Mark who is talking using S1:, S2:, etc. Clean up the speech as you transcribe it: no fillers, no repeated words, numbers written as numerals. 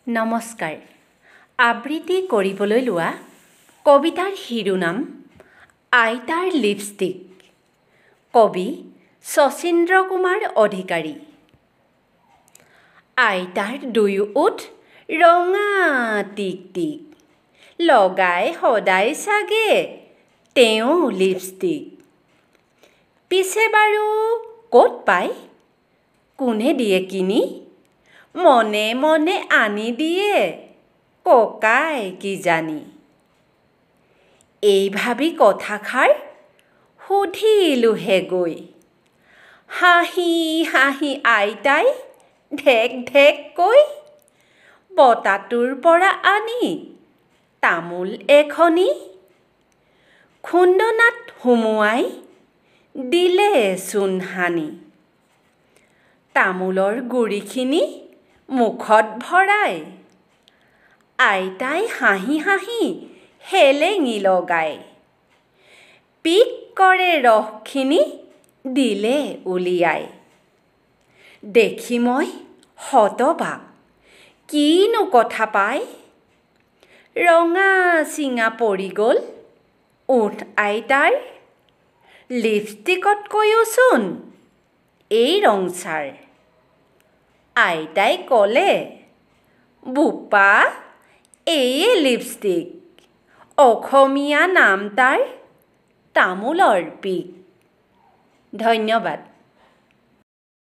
S1: নমস্কাৰ। আবৃত্তি কৰিবলৈ লোৱা কবিতাৰ শিৰোনাম আইতাৰ লিপষ্টিক। কবি শচীন্দ্ৰ কুমাৰ অধিকাৰী। আইতাৰ দুয়ো ওঠ ৰঙা টিক টিক, লগাই সদায় চাগে তেওঁ লিপষ্টিক। পিছে বাৰু ক'ত পায়, কোনে দিয়ে কিনি, মনে মনে আনি দিয়ে ককাই কিজানি। এই ভাবি কথাষাৰ সুধিলোহে গৈ, হাঁহি হাঁহি আইতাই ঢেক ঢেক কৈ বটাটোৰ পৰা আনি তামোল এখনি খুন্দনাত সুমুৱাই দিলে চূণ সানি। তামোলৰ গুৰিখিনি মুখত ভৰাই আইতাই হাঁহি হাঁহি হেলেঙি লগাই, পিক কৰে ৰসখিনি দিলে উলিয়াই। দেখি মই হতবাক, কিনো কথা পায়, ৰঙা চিঙা পৰি গ'ল ওঠ আইতাৰ, লিপষ্টিকতকৈওচোন এই ৰং ছাৰ। আইতাই ক'লে, বোপা এইয়ে লিপষ্টিক, অসমীয়া নাম তাৰ তামোলৰ পিক। ধন্যবাদ।